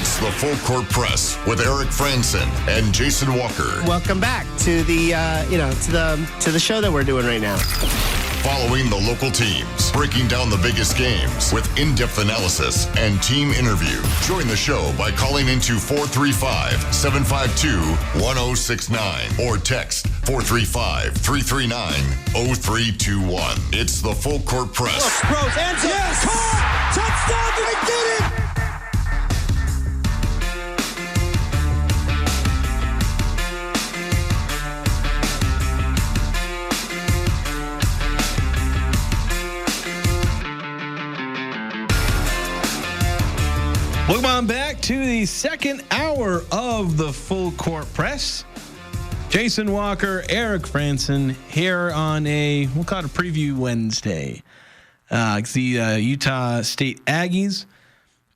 It's the Full Court Press with Eric Frandsen and Jason Walker. Welcome back to the to the show that we're doing right now. Following the local teams, breaking down the biggest games with in-depth analysis and team interview. Join the show by calling into 435-752-1069 or text 435-339-0321. It's the Full Court Press. Pros, answer. Yes! Caught! Touchdown! Did he get it? Welcome on back to the second hour of the Full Court Press. Jason Walker, Eric Frandsen here on we'll call it a preview Wednesday. It's the Utah State Aggies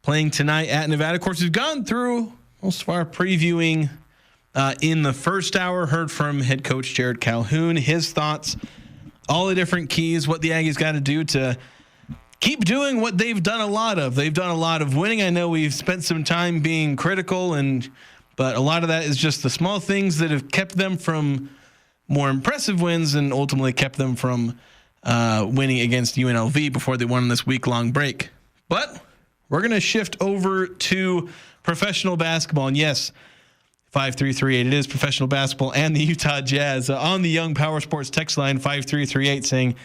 playing tonight at Nevada. Of course, we've gone through most of our previewing in the first hour. Heard from head coach Jared Calhoun, his thoughts, all the different keys, what the Aggies got to do to keep doing what they've done a lot of. They've done a lot of winning. I know we've spent some time being critical, but a lot of that is just the small things that have kept them from more impressive wins and ultimately kept them from winning against UNLV before they won this week-long break. But we're going to shift over to professional basketball. And yes, 5338, it is professional basketball and the Utah Jazz. On the Young Power Sports text line, 5338, saying,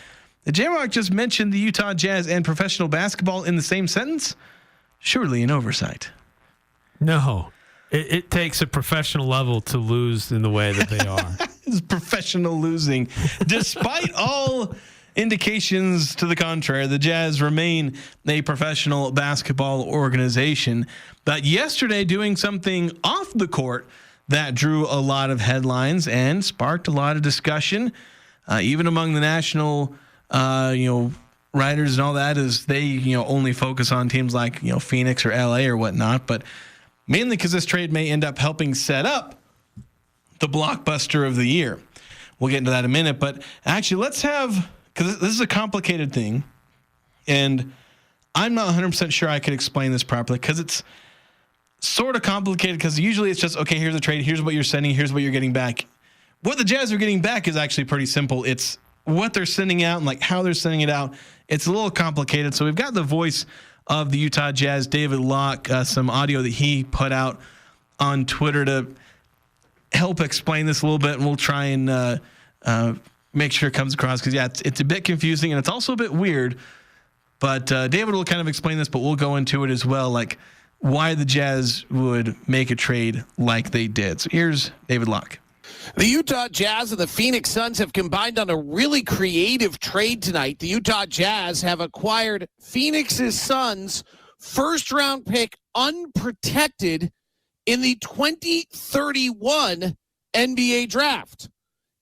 the J-Rock just mentioned the Utah Jazz and professional basketball in the same sentence? Surely an oversight. No. It takes a professional level to lose in the way that they are. It's professional losing. Despite all indications to the contrary, the Jazz remain a professional basketball organization. But yesterday, doing something off the court that drew a lot of headlines and sparked a lot of discussion, even among the national writers and all that, is they, only focus on teams like, Phoenix or LA or whatnot, but mainly because this trade may end up helping set up the blockbuster of the year. We'll get into that in a minute, but actually because this is a complicated thing, and I'm not 100% sure I could explain this properly because it's sort of complicated because usually it's just, okay, here's the trade, here's what you're sending, here's what you're getting back. What the Jazz are getting back is actually pretty simple. It's what they're sending out and like how they're sending it out. It's a little complicated. So we've got the voice of the Utah Jazz, David Locke, some audio that he put out on Twitter to help explain this a little bit. And we'll try and make sure it comes across because, it's a bit confusing and it's also a bit weird. But David will kind of explain this, but we'll go into it as well, like why the Jazz would make a trade like they did. So here's David Locke. The Utah Jazz and the Phoenix Suns have combined on a really creative trade tonight. The Utah Jazz have acquired Phoenix's Suns' first-round pick unprotected in the 2031 NBA draft.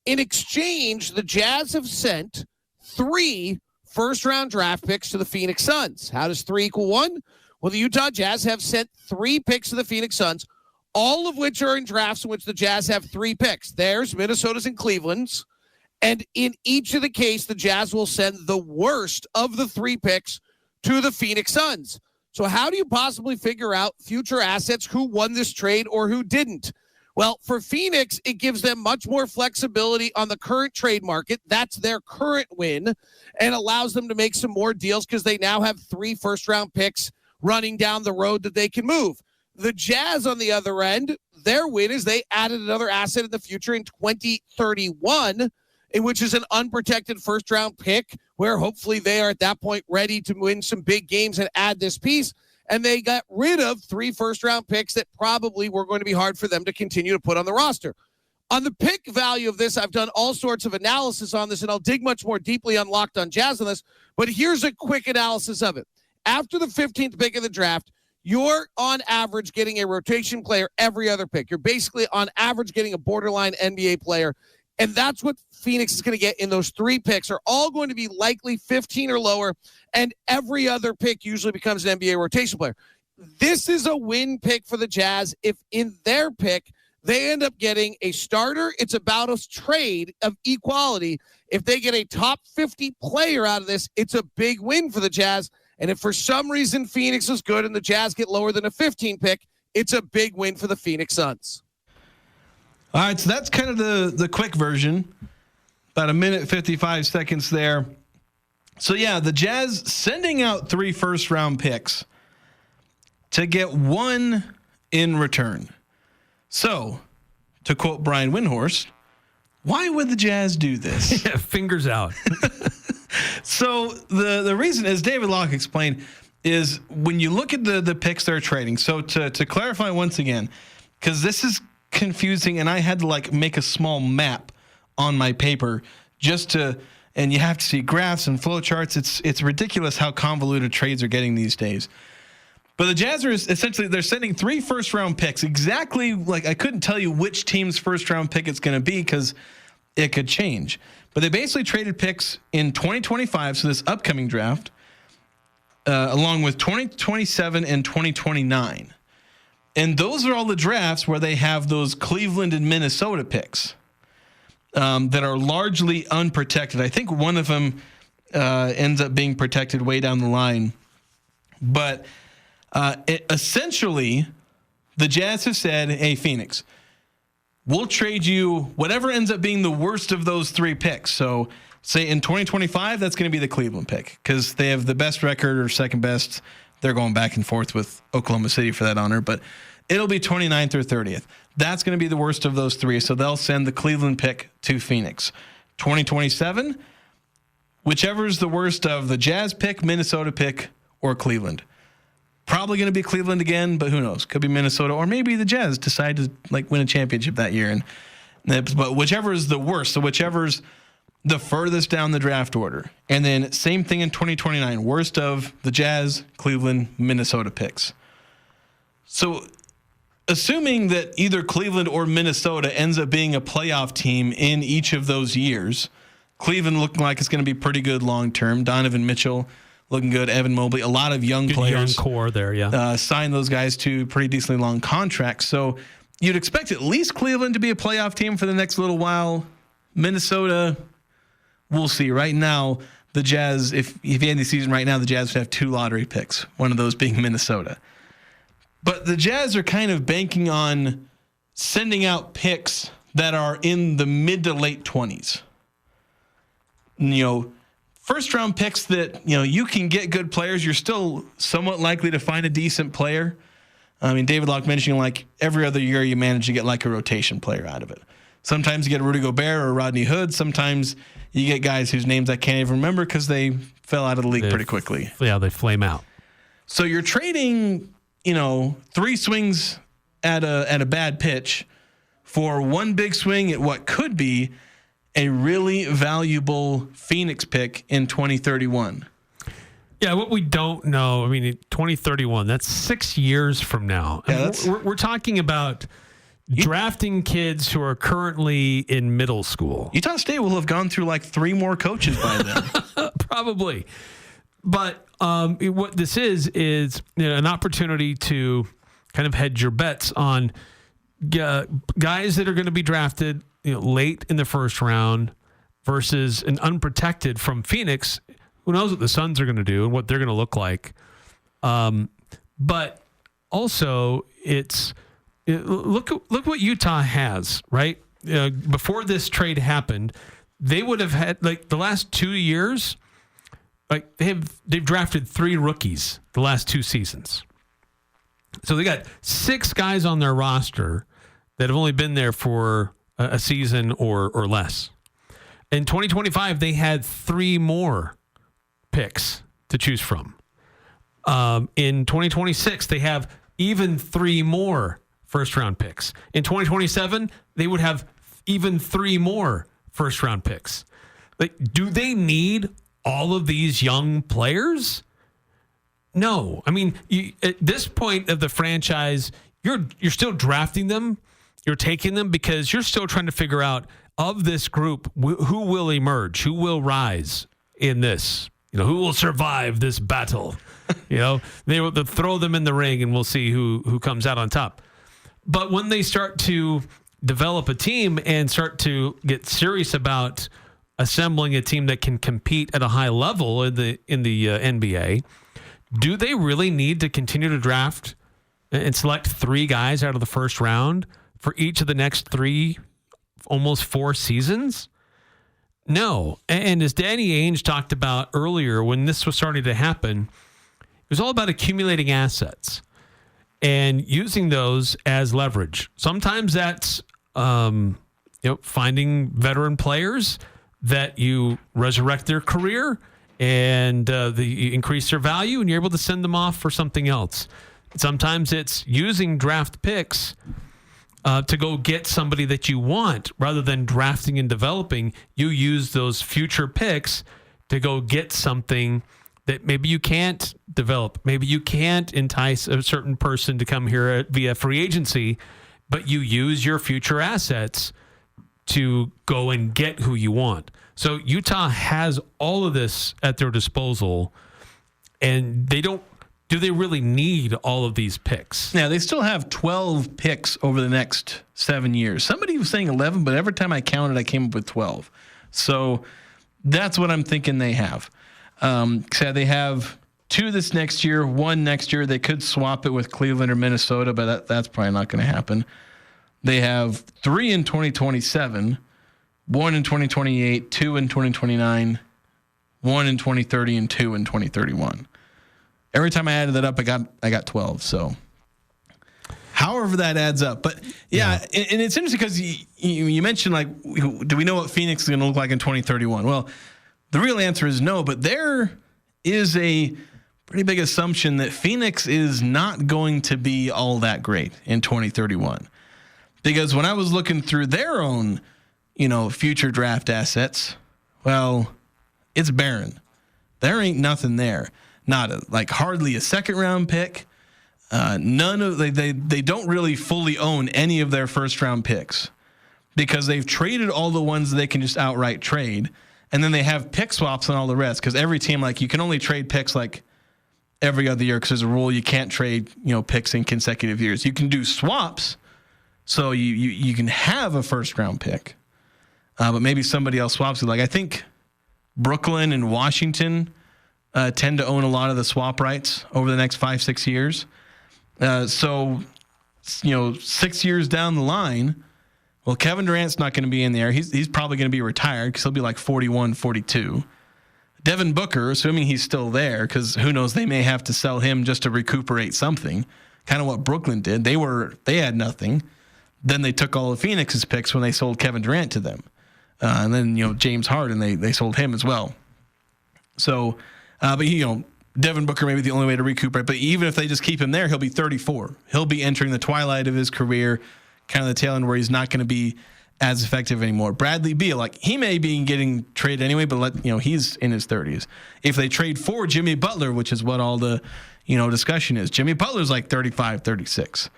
In exchange, the Jazz have sent 3 first-round draft picks to the Phoenix Suns. How does 3 equal 1? Well, the Utah Jazz have sent 3 picks to the Phoenix Suns, all of which are in drafts in which the Jazz have 3 picks. Theirs, Minnesota's, and Cleveland's. And in each of the case, the Jazz will send the worst of the 3 picks to the Phoenix Suns. So how do you possibly figure out future assets, who won this trade or who didn't? Well, for Phoenix, it gives them much more flexibility on the current trade market. That's their current win, and allows them to make some more deals because they now have 3 first-round picks running down the road that they can move. The Jazz, on the other end, their win is they added another asset in the future in 2031, which is an unprotected first-round pick, where hopefully they are at that point ready to win some big games and add this piece. And they got rid of 3 first-round picks that probably were going to be hard for them to continue to put on the roster. On the pick value of this, I've done all sorts of analysis on this, and I'll dig much more deeply on Locked on Jazz on this, but here's a quick analysis of it. After the 15th pick of the draft, you're on average getting a rotation player every other pick. You're basically on average getting a borderline NBA player. And that's what Phoenix is going to get in those 3 picks, are all going to be likely 15 or lower. And every other pick usually becomes an NBA rotation player. This is a win pick for the Jazz. If in their pick, they end up getting a starter, it's about a trade of equality. If they get a top 50 player out of this, it's a big win for the Jazz. And if for some reason Phoenix is good and the Jazz get lower than a 15 pick, It's a big win for the Phoenix Suns. All right, so that's kind of the quick version. About a minute, 55 seconds there. So, yeah, the Jazz sending out 3 first-round picks to get 1 in return. So, to quote Brian Windhorst, why would the Jazz do this? Yeah, fingers out. So, the reason, as David Locke explained, is when you look at the picks they're trading. So, to clarify once again, because this is confusing, and I had to, make a small map on my paper just to... And you have to see graphs and flowcharts. It's ridiculous how convoluted trades are getting these days. But the Jazz are essentially, they're sending 3 first-round picks. Exactly, I couldn't tell you which team's first-round pick it's going to be because it could change. But they basically traded picks in 2025, so this upcoming draft, along with 2027 and 2029. And those are all the drafts where they have those Cleveland and Minnesota picks. That are largely unprotected. I think one of them ends up being protected way down the line. But essentially, the Jazz have said, hey, Phoenix, we'll trade you whatever ends up being the worst of those 3 picks. So say in 2025, that's going to be the Cleveland pick because they have the best record or second best. They're going back and forth with Oklahoma City for that honor. But it'll be 29th or 30th. That's going to be the worst of those 3. So they'll send the Cleveland pick to Phoenix. 2027, whichever is the worst of the Jazz pick, Minnesota pick, or Cleveland. Probably going to be Cleveland again, but who knows? Could be Minnesota, or maybe the Jazz decide to win a championship that year. But whichever is the worst, so whichever's the furthest down the draft order. And then same thing in 2029, worst of the Jazz, Cleveland, Minnesota picks. So assuming that either Cleveland or Minnesota ends up being a playoff team in each of those years, Cleveland looking like it's going to be pretty good long term. Donovan Mitchell looking good. Evan Mobley, a lot of young players. Young core there, yeah. Signed those guys to pretty decently long contracts. So you'd expect at least Cleveland to be a playoff team for the next little while. Minnesota, we'll see. Right now, the Jazz, if you end the season right now, the Jazz would have 2 lottery picks, one of those being Minnesota. But the Jazz are kind of banking on sending out picks that are in the mid to late 20s. First round picks that, you can get good players. You're still somewhat likely to find a decent player. I mean, David Locke mentioning every other year you manage to get a rotation player out of it. Sometimes you get a Rudy Gobert or Rodney Hood. Sometimes you get guys whose names I can't even remember because they fell out of the league pretty quickly. Yeah, they flame out. So you're trading... 3 swings at a bad pitch for 1 big swing at what could be a really valuable Phoenix pick in 2031. Yeah, what we don't know, 2031, that's 6 years from now. Yeah, we're talking about drafting kids who are currently in middle school. Utah State will have gone through 3 more coaches by then. Probably. But what this is an opportunity to kind of hedge your bets on guys that are going to be drafted late in the first round versus an unprotected from Phoenix. Who knows what the Suns are going to do and what they're going to look like. But also, look what Utah has, right? Before this trade happened, they would have had the last 2 years. They've drafted 3 rookies the last 2 seasons. So they got 6 guys on their roster that have only been there for a season or less. In 2025, they had 3 more picks to choose from. In 2026, they have even 3 more first-round picks. In 2027, they would have even 3 more first-round picks. Do they need all of these young players? No. At this point of the franchise, you're still drafting them. You're taking them because you're still trying to figure out of this group who will emerge, who will rise in this. Who will survive this battle? They will throw them in the ring and we'll see who comes out on top. But when they start to develop a team and start to get serious about assembling a team that can compete at a high level in the NBA, do they really need to continue to draft and select 3 guys out of the first round for each of the next 3, almost 4 seasons? No. And as Danny Ainge talked about earlier, when this was starting to happen, it was all about accumulating assets and using those as leverage. Sometimes that's finding veteran players that you resurrect their career and you increase their value, and you're able to send them off for something else. Sometimes it's using draft picks to go get somebody that you want rather than drafting and developing. You use those future picks to go get something that maybe you can't develop. Maybe you can't entice a certain person to come here via free agency, but you use your future assets to go and get who you want. So Utah has all of this at their disposal, and do they really need all of these picks? Yeah, they still have 12 picks over the next 7 years. Somebody was saying 11, but every time I counted, I came up with 12. So that's what I'm thinking they have. So they have 2 this next year, 1 next year. They could swap it with Cleveland or Minnesota, but that's probably not going to happen. They have 3 in 2027, 1 in 2028, 2 in 2029, 1 in 2030, and 2 in 2031. Every time I added that up, I got 12. So, however that adds up, but yeah. And it's interesting because you mentioned, like, do we know what Phoenix is going to look like in 2031? Well, the real answer is no. But there is a pretty big assumption that Phoenix is not going to be all that great in 2031, because when I was looking through their own, future draft assets, well, it's barren. There ain't nothing there. Hardly a second round pick. None of they don't really fully own any of their first round picks because they've traded all the ones they can just outright trade, and then they have pick swaps on all the rest. Because every team, you can only trade picks every other year because there's a rule you can't trade picks in consecutive years. You can do swaps, so you can have a first round pick, but maybe somebody else swaps it. I think Brooklyn and Washington tend to own a lot of the swap rights over the next 5-6 years. So 6 years down the line, well, Kevin Durant's not going to be in there. He's probably going to be retired because he'll be 41, 42. Devin Booker, assuming he's still there, because who knows, they may have to sell him just to recuperate something. Kind of what Brooklyn did. They had nothing. Then they took all of Phoenix's picks when they sold Kevin Durant to them. And then, James Harden, they sold him as well. So, but Devin Booker may be the only way to recuperate. But even if they just keep him there, he'll be 34. He'll be entering the twilight of his career, kind of the tail end where he's not going to be as effective anymore. Bradley Beal, he may be getting traded anyway, but he's in his 30s. If they trade for Jimmy Butler, which is what all the discussion is, Jimmy Butler's 35, 36.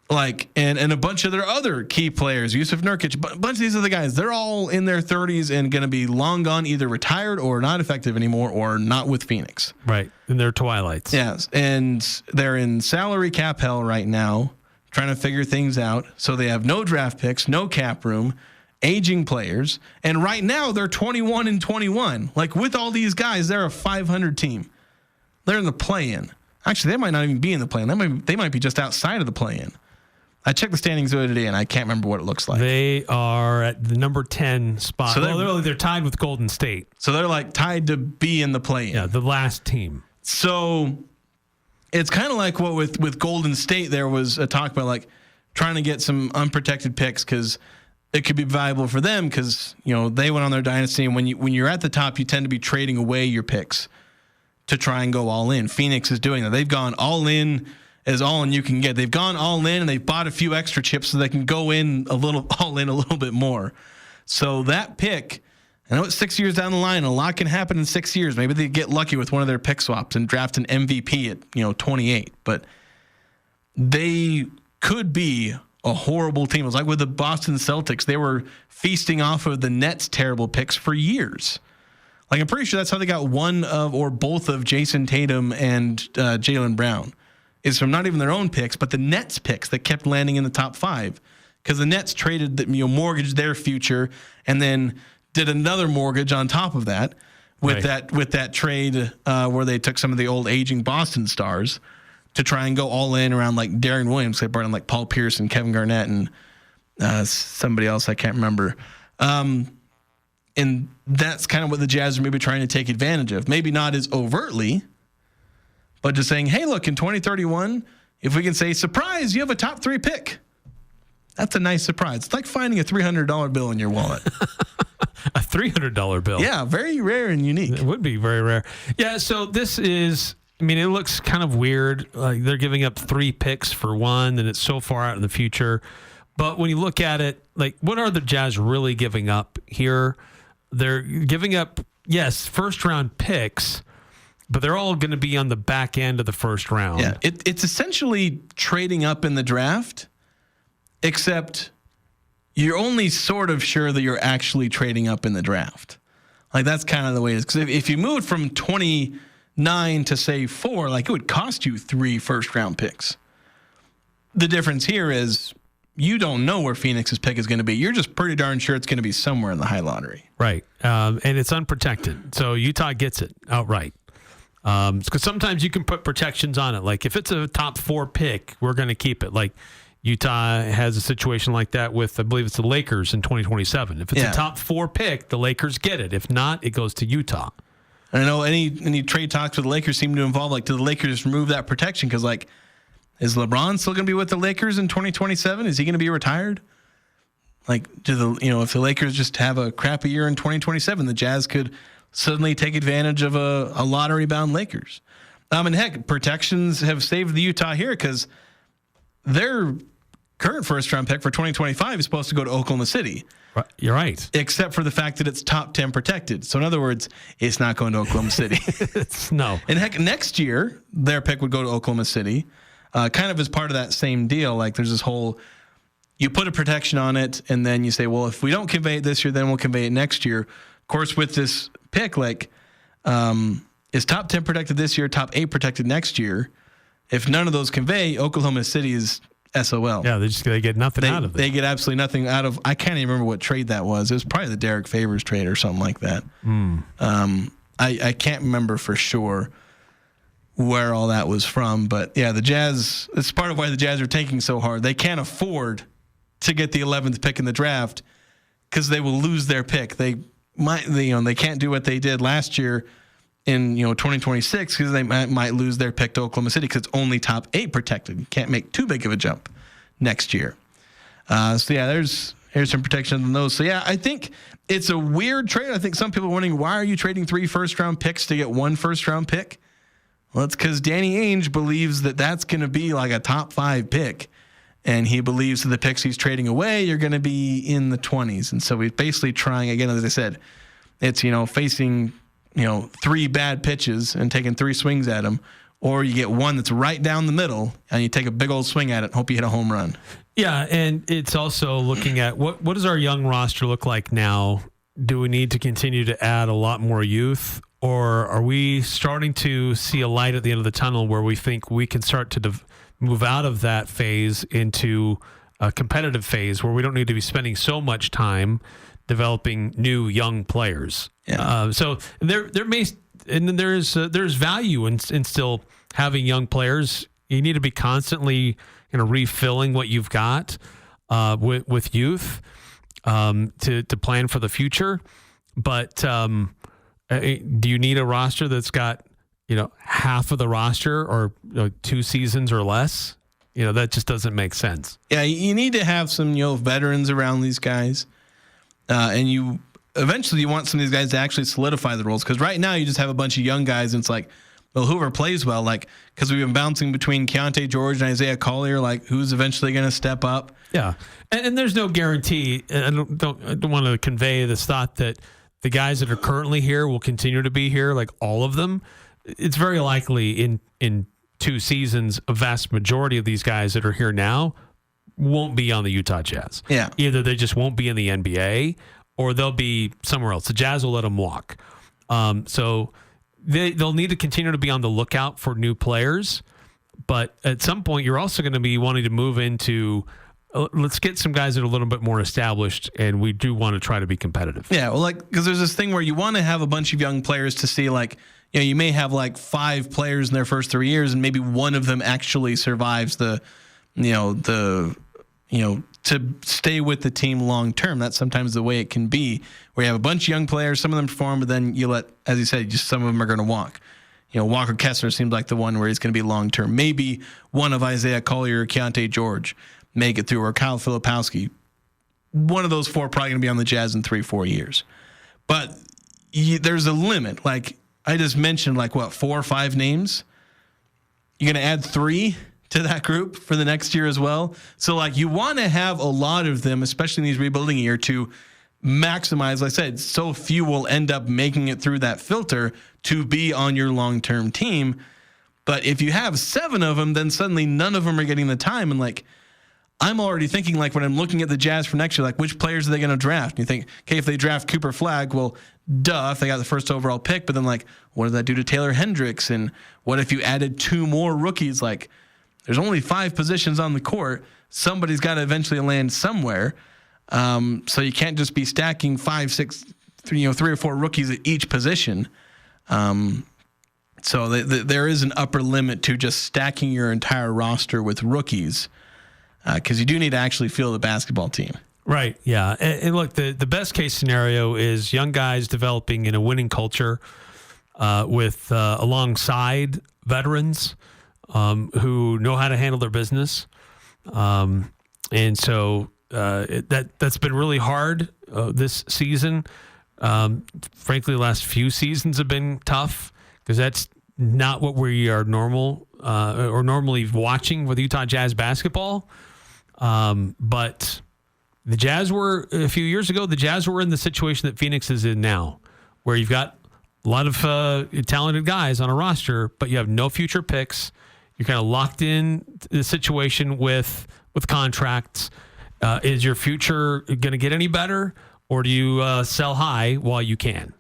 And a bunch of their other key players, Yusuf Nurkic, a bunch of these other guys, they're all in their 30s and going to be long gone, either retired or not effective anymore or not with Phoenix. Right, in their twilights. Yes, and they're in salary cap hell right now, trying to figure things out. So they have no draft picks, no cap room, aging players, and right now they're 21 and 21. With all these guys, they're a 500 team. They're in the play-in. Actually, they might not even be in the play-in. They might be just outside of the play-in. I checked the standings the other day, and I can't remember what it looks like. They are at the number 10 spot. So they're tied with Golden State. So they're tied to be in the play-in. Yeah, the last team. So it's kind of like what with Golden State, there was a talk about trying to get some unprotected picks because it could be valuable for them because they went on their dynasty, and when you're at the top, you tend to be trading away your picks to try and go all in. Phoenix is doing that. They've gone all in. As all in you can get. They've gone all in and they've bought a few extra chips so they can go in a little bit more. So that pick, I know it's 6 years down the line. A lot can happen in 6 years. Maybe they get lucky with one of their pick swaps and draft an MVP at 28. But they could be a horrible team. It was like with the Boston Celtics. They were feasting off of the Nets' terrible picks for years. I'm pretty sure that's how they got one of or both of Jason Tatum and Jaylen Brown. Is from not even their own picks, but the Nets picks that kept landing in the top 5, because the Nets traded mortgaged their future and then did another mortgage on top of that with that trade where they took some of the old aging Boston stars. to try and go all in around like Darren Williams. They brought in like Paul Pierce and Kevin Garnett and somebody else I can't remember. And that's kind of what the Jazz are maybe trying to take advantage of. Maybe not as overtly, but just saying, hey, look, in 2031, if we can say, surprise, you have a top 3 pick. That's a nice surprise. It's like finding a $300 bill in your wallet. A $300 bill. Yeah, very rare and unique. It would be very rare. Yeah, so this is, I mean, it looks kind of weird. Like they're giving up 3 picks for one, and it's so far out in the future. But when you look at it, like, what are the Jazz really giving up here? They're giving up, yes, first-round picks, but they're all going to be on the back end of the first round. Yeah, it's essentially trading up in the draft, except you're only sort of sure that you're actually trading up in the draft. Like, that's kind of the way it is. Because if you moved from 29 to, say, 4, like, it would cost you 3 first-round picks. The difference here is you don't know where Phoenix's pick is going to be. You're just pretty darn sure it's going to be somewhere in the high lottery. Right. And it's unprotected. So Utah gets it outright. Because sometimes you can put protections on it. Like if it's a top 4 pick, we're going to keep it. Like Utah has a situation like that with, I believe it's the Lakers in 2027. If it's a top 4 pick, the Lakers get it. If not, it goes to Utah. And I know any trade talks with the Lakers seem to involve, like, do the Lakers remove that protection? Because, like, is LeBron still going to be with the Lakers in 2027? Is he going to be retired? Like, if the Lakers just have a crappy year in 2027, the Jazz could suddenly take advantage of a lottery-bound Lakers. And heck, protections have saved the Utah here because their current first-round pick for 2025 is supposed to go to Oklahoma City. You're right. Except for the fact that it's top 10 protected. So in other words, it's not going to Oklahoma City. No. And heck, next year, their pick would go to Oklahoma City. Kind of as part of that same deal. Like there's this whole, you put a protection on it and then you say, well, if we don't convey it this year, then we'll convey it next year. Of course, with this pick, like, is top 10 protected this year, top 8 protected next year. If none of those convey, Oklahoma City is SOL. Yeah, they get nothing out of it. They get absolutely nothing out of, I can't even remember what trade that was. It was probably the Derek Favors trade or something like that. I can't remember for sure where all that was from, but yeah, the Jazz, it's part of why the Jazz are tanking so hard. They can't afford to get the 11th pick in the draft because they will lose their pick. They can't do what they did last year in 2026 because they might lose their pick to Oklahoma City because it's only top 8 protected. You can't make too big of a jump next year. So yeah, here's some protection on those. So yeah, I think it's a weird trade. I think some people are wondering, why are you trading 3 first-round picks to get 1 first-round pick? Well, it's because Danny Ainge believes that that's going to be like a top 5 pick. And he believes that the picks he's trading away, you're going to be in the 20s. And so he's basically trying, again, as I said, it's, facing, 3 bad pitches and taking 3 swings at them. Or you get one that's right down the middle and you take a big old swing at it and hope you hit a home run. Yeah, and it's also looking at what does our young roster look like now? Do we need to continue to add a lot more youth? Or are we starting to see a light at the end of the tunnel where we think we can start to move out of that phase into a competitive phase where we don't need to be spending so much time developing new young players? Yeah. So there's value in still having young players. You need to be constantly refilling what you've got with youth to plan for the future. But do you need a roster that's got half of the roster or 2 seasons or less? That just doesn't make sense. Yeah, you need to have some veterans around these guys, and you want some of these guys to actually solidify the roles. Because right now you just have a bunch of young guys, and it's like, well, whoever plays well, like, because we've been bouncing between Keontae George and Isaiah Collier, like, who's eventually going to step up? Yeah, and there's no guarantee. I don't want to convey this thought that the guys that are currently here will continue to be here, like all of them. It's very likely in 2 seasons, a vast majority of these guys that are here now won't be on the Utah Jazz. Yeah. Either they just won't be in the NBA or they'll be somewhere else. The Jazz will let them walk. So they'll need to continue to be on the lookout for new players. But at some point, you're also going to be wanting to move into let's get some guys that are a little bit more established, and we do want to try to be competitive. Yeah, well, because there's this thing where you want to have a bunch of young players to see, like, you may have like 5 players in their first 3 years, and maybe one of them actually survives to stay with the team long term. That's sometimes the way it can be, where you have a bunch of young players, some of them perform, but then you let, as you said, just some of them are going to walk. Walker Kessler seems like the one where he's going to be long term. Maybe one of Isaiah Collier or Keontae George make it through, or Kyle Filipowski. One of those 4 probably going to be on the Jazz in 3-4 years. But there's a limit. Like I just mentioned, 4 or 5 names. You're going to add 3 to that group for the next year as well. So you want to have a lot of them, especially in these rebuilding year, to maximize. Like I said, so few will end up making it through that filter to be on your long-term team. But if you have 7 of them, then suddenly none of them are getting the time. And I'm already thinking, when I'm looking at the Jazz for next year, which players are they going to draft? And you think, okay, if they draft Cooper Flagg, well, duh, if they got the first overall pick. But then what does that do to Taylor Hendricks? And what if you added 2 more rookies? There's only 5 positions on the court. Somebody's got to eventually land somewhere. So you can't just be stacking 5, 6, 3 or 4 rookies at each position. So there is an upper limit to just stacking your entire roster with rookies, because you do need to actually field the basketball team. Right. Yeah. And look, the best case scenario is young guys developing in a winning culture with alongside veterans who know how to handle their business. And so that's been really hard this season. Frankly, the last few seasons have been tough because that's not what we are normally watching with Utah Jazz basketball. But the Jazz were, a few years ago, the Jazz were in the situation that Phoenix is in now, where you've got a lot of talented guys on a roster, but you have no future picks. You're kind of locked in the situation with contracts. Is your future going to get any better, or do you sell high while you can?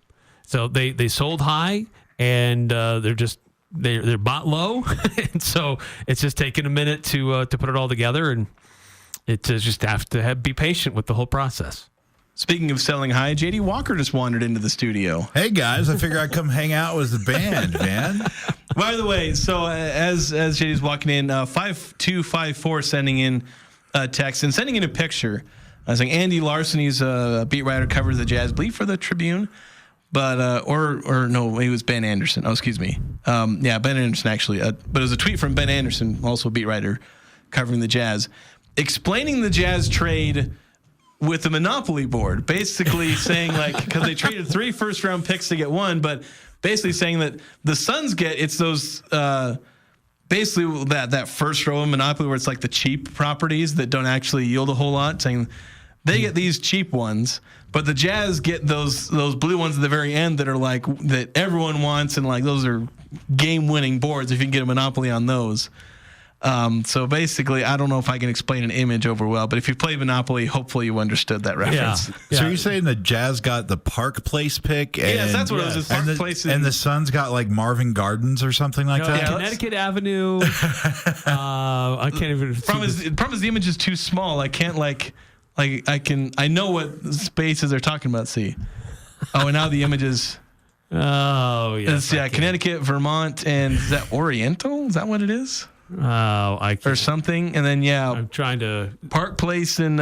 So they sold high, and they're bought low, and so it's just taking a minute to put it all together, and it just have to be patient with the whole process. Speaking of selling high, JD Walker just wandered into the studio. Hey guys, I figured I'd come hang out with the band, man. By the way, so as JD's walking in, 5254 sending in a text and sending in a picture. I was saying Andy Larson, he's a beat writer, covers the Jazz, believe for the Tribune, but or no, it was Ben Anderson. Oh, excuse me. Ben Anderson actually. But it was a tweet from Ben Anderson, also a beat writer, covering the Jazz, explaining the Jazz trade with the Monopoly board, basically saying because they traded 3 first-round picks to get 1, but basically saying that the Suns it's those basically that first row of Monopoly where it's the cheap properties that don't actually yield a whole lot, saying they get these cheap ones, but the Jazz get those blue ones at the very end that are that everyone wants, and those are game-winning boards if you can get a Monopoly on those. So basically, I don't know if I can explain an image over well, but if you play Monopoly, hopefully you understood that reference. Yeah. So you're saying the Jazz got the Park Place pick? And, yes, that's what it was. Park Place. And the Suns got Marvin Gardens or something like that? Yeah, Connecticut Avenue. I can't even. Problem is the image is too small. I can't I know what spaces they're talking about. See. Oh, and now the image is. Oh, yes. Connecticut, Vermont, and is that Oriental? Is that what it is? Oh, I can't. Or something, and then I'm trying to Park Place and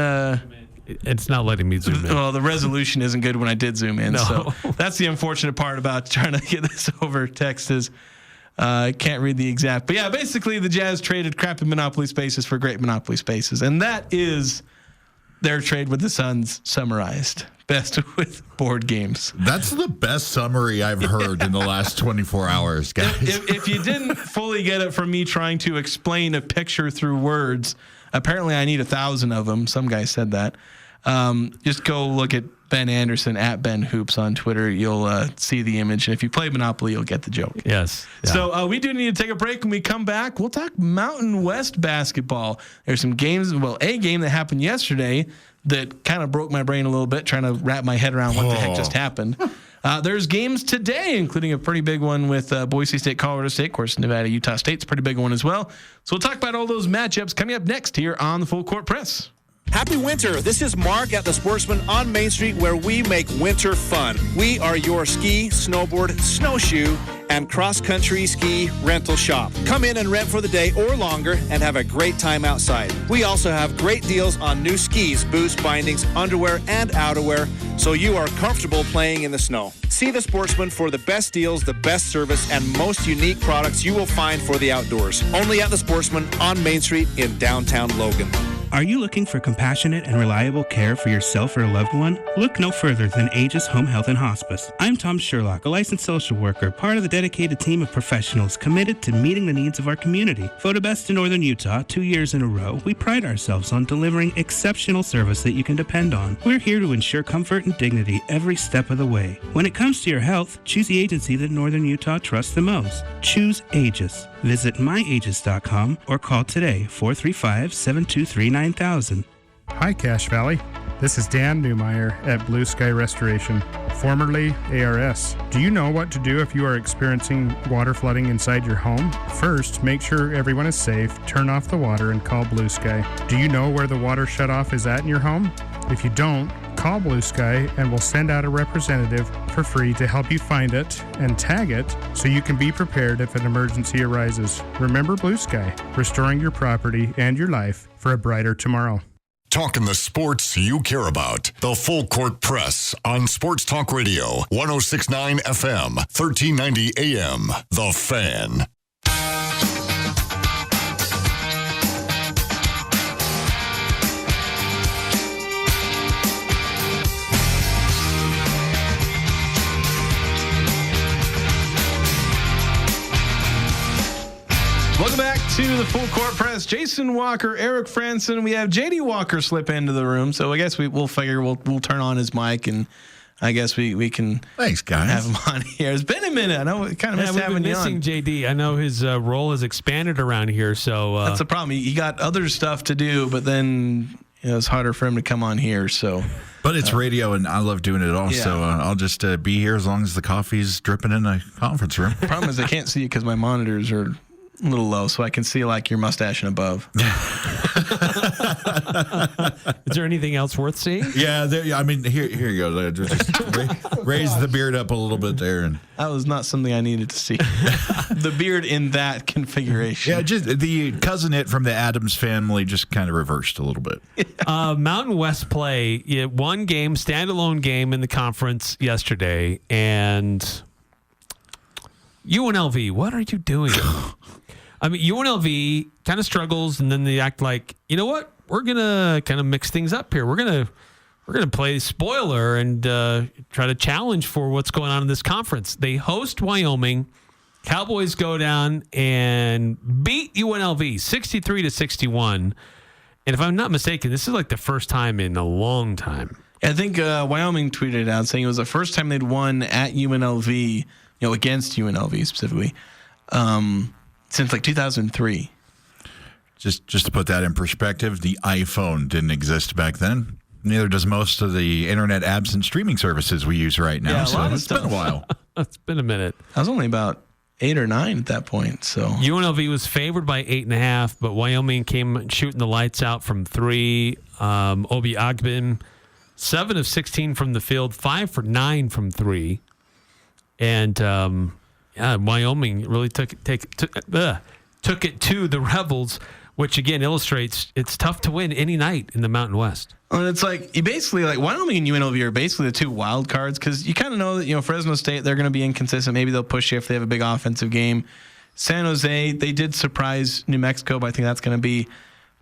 it's not letting me zoom in. Well, the resolution isn't good when I did zoom in, so that's the unfortunate part about trying to get this over text is I can't read the exact. But yeah, basically the Jazz traded crappy Monopoly spaces for great Monopoly spaces, and that is their trade with the Suns summarized. Best with board games. That's the best summary I've heard in the last 24 hours, guys. If you didn't fully get it from me trying to explain a picture through words, apparently I need 1,000 of them. Some guy said that. Just go look at Ben Anderson at Ben Hoops on Twitter. You'll see the image. And if you play Monopoly, you'll get the joke. Yes. Yeah. So we do need to take a break. When we come back, we'll talk Mountain West basketball. There's some games. Well, a game that happened yesterday that kind of broke my brain a little bit, trying to wrap my head around what the heck just happened. There's games today, including a pretty big one with Boise State, Colorado State. Of course, Nevada, Utah State's a pretty big one as well. So we'll talk about all those matchups coming up next here on the Full Court Press. Happy winter. This is Mark at the Sportsman on Main Street, where we make winter fun. We are your ski, snowboard, snowshoe, and cross-country ski rental shop. Come in and rent for the day or longer and have a great time outside. We also have great deals on new skis, boots, bindings, underwear, and outerwear, so you are comfortable playing in the snow. See the Sportsman for the best deals, the best service, and most unique products you will find for the outdoors. Only at the Sportsman on Main Street in downtown Logan. Are you looking for compassionate and reliable care for yourself or a loved one? Look no further than Aegis Home Health and Hospice. I'm Tom Sherlock, a licensed social worker, part of the dedicated team of professionals committed to meeting the needs of our community. Voted best in Northern Utah 2 years in a row, we pride ourselves on delivering exceptional service that you can depend on. We're here to ensure comfort and dignity every step of the way. When it comes to your health, choose the agency that Northern Utah trusts the most. Choose Aegis. Visit myaegis.com or call today 435-723-9000. Hi, Cache Valley. This is Dan Newmeyer at Blue Sky Restoration, formerly ARS. Do you know what to do if you are experiencing water flooding inside your home? First, make sure everyone is safe, turn off the water, and call Blue Sky. Do you know where the water shutoff is at in your home? If you don't, call Blue Sky and we'll send out a representative for free to help you find it and tag it so you can be prepared if an emergency arises. Remember Blue Sky, restoring your property and your life for a brighter tomorrow. Talking the sports you care about. The Full Court Press on Sports Talk Radio, 106.9 FM, 1390 AM. The Fan. Welcome back to the Full Court Press. Jason Walker, Eric Frandsen. We have JD Walker slip into the room, so I guess we'll figure we'll turn on his mic, and I guess we can. Thanks, guys. Have him on here. It's been a minute. I know we kind of missed having you on. JD. I know his role has expanded around here, so that's the problem. He got other stuff to do, but then it's harder for him to come on here. So. But it's radio, and I love doing it all, so I'll just be here as long as the coffee's dripping in the conference room. The problem is I can't see you because my monitors are a little low, so I can see like your mustache and above. Is there anything else worth seeing? Yeah, I mean, here you go. Just raise the beard up a little bit there, and that was not something I needed to see. The beard in that configuration. Yeah, just the cousin it from the Addams family just kind of reversed a little bit. Mountain West play, one game, standalone game in the conference yesterday, and UNLV, what are you doing? I mean, UNLV kind of struggles, and then they act like, you know what? We're gonna kind of mix things up here. We're gonna play spoiler and try to challenge for what's going on in this conference. They host Wyoming. Cowboys go down and beat UNLV 63-61. And if I'm not mistaken, this is like the first time in a long time. I think Wyoming tweeted it out saying it was the first time they'd won at UNLV, against UNLV specifically, since like 2003. Just to put that in perspective, the iPhone didn't exist back then. Neither does most of the internet apps and streaming services we use right now. Yeah, so it's been a while. It's been a minute. I was only about 8 or 9 at that point. So UNLV was favored by 8.5, but Wyoming came shooting the lights out from 3. Obi Agbin, 7 of 16 from the field, 5 for 9 from 3. And Wyoming really took it to the Rebels, which again illustrates it's tough to win any night in the Mountain West. And it's like you basically Wyoming and UNLV are basically the two wild cards because you kind of know that Fresno State, they're going to be inconsistent. Maybe they'll push you if they have a big offensive game. San Jose, they did surprise New Mexico, but I think that's going to be